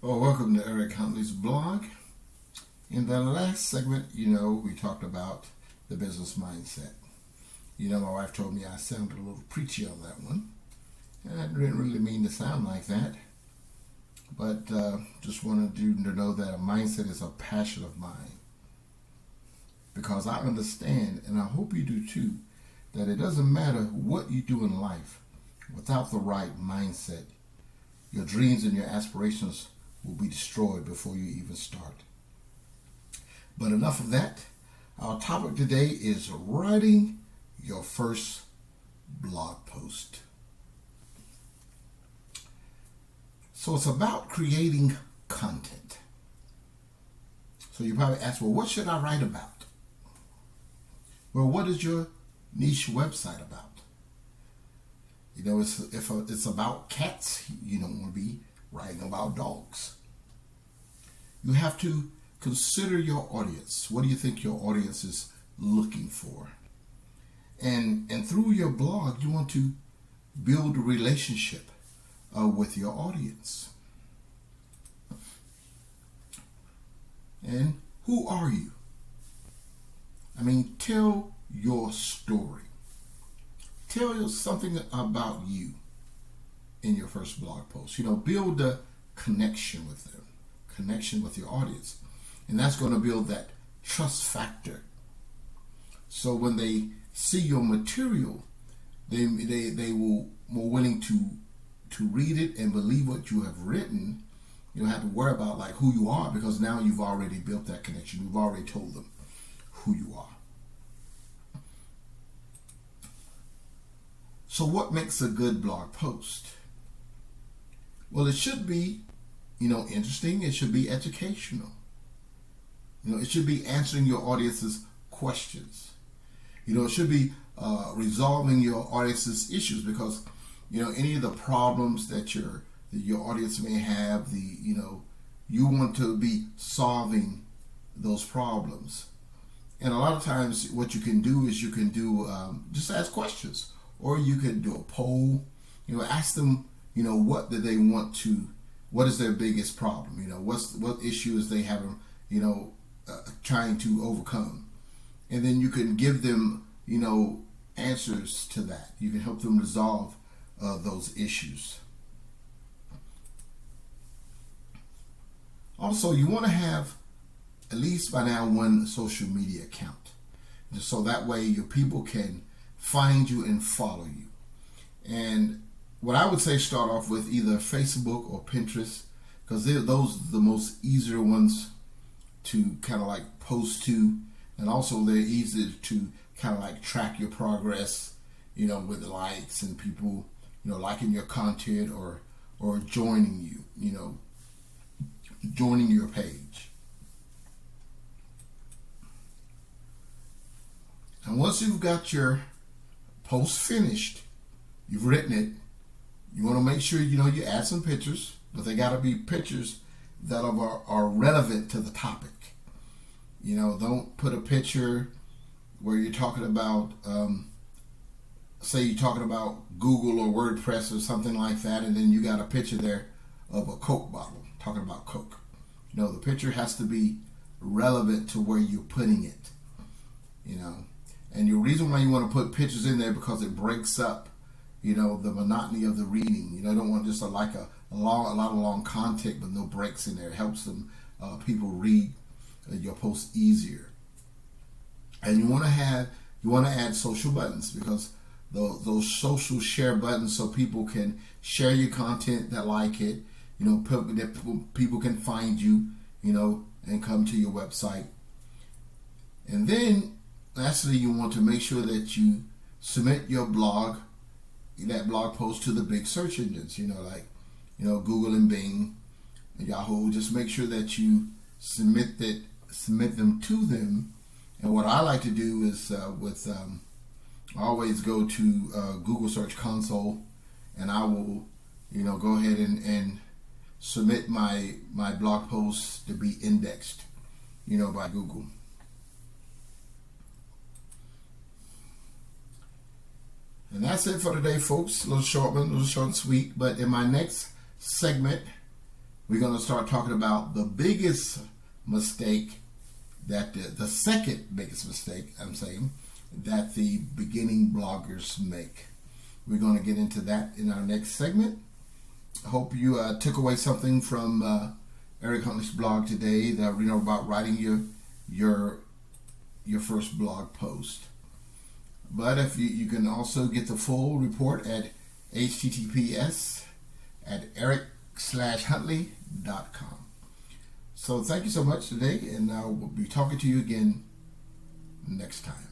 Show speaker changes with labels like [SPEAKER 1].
[SPEAKER 1] Well, welcome to Eric Huntley's blog. In the last segment, we talked about the business mindset. My wife told me I sounded a little preachy on that one. And I didn't really mean to sound like that. But just wanted you to know that a mindset is a passion of mine. Because I understand, and I hope you do too, that it doesn't matter what you do in life, without the right mindset, your dreams and your aspirations will be destroyed before you even start. But enough of that. Our topic today is writing your first blog post. So it's about creating content. So you probably ask, well, what should I write about? Well, what is your niche website about? If it's about cats, you don't want to be writing about dogs. You have to consider your audience. What do you think your audience is looking for? And through your blog, you want to build a relationship with your audience. And who are you? Tell your story. Tell us something about you in your first blog post. Build a connection with them, connection with your audience. And that's going to build that trust factor. So when they see your material, they will more willing to read it and believe what you have written. You don't have to worry about who you are, because now you've already built that connection. You've already told them who you are. So what makes a good blog post? Well, it should be, interesting. It should be educational. It should be answering your audience's questions. It should be resolving your audience's issues, because, any of the problems that your audience may have, you want to be solving those problems. And a lot of times what you can do is just ask questions. Or you could do a poll, ask them, what do they want to, what is their biggest problem? What issues they have, trying to overcome. And then you can give them, answers to that. You can help them resolve those issues. Also, you want to have at least by now one social media account. So that way your people can find you and follow you. And what I would say, start off with either Facebook or Pinterest, because those are the most easier ones to kind of post to, and also they're easy to kind of track your progress, with likes and people, liking your content or joining you, joining your page. And once you've got your post finished, you've written it, you want to make sure you add some pictures, but they got to be pictures that are relevant to the topic. Don't put a picture where you're talking about say you're talking about Google or WordPress or something like that, and then you got a picture there of a Coke bottle talking about Coke. The picture has to be relevant to where you're putting it. And your reason why you want to put pictures in there, because it breaks up, the monotony of the reading. You don't want just a lot of long content but no breaks in there. It helps them people read your post easier. And you want to add social buttons, because those social share buttons, so people can share your content that like it. People can find you, and come to your website. And then lastly, you want to make sure that you submit your blog, that blog post, to the big search engines, Google and Bing and Yahoo. Just make sure that you submit them to them. And what I like to do is I always go to Google Search Console, and I will, go ahead and submit my blog posts to be indexed, by Google. And that's it for today, folks. A little short one, a little short and sweet. But in my next segment, we're going to start talking about the biggest mistake that the second biggest mistake, I'm saying, that the beginning bloggers make. We're going to get into that in our next segment. I hope you took away something from Eric Huntley's blog today, that about writing your first blog post. But if you can also get the full report at https://eric-huntley.com. So thank you so much today, and I will be talking to you again next time.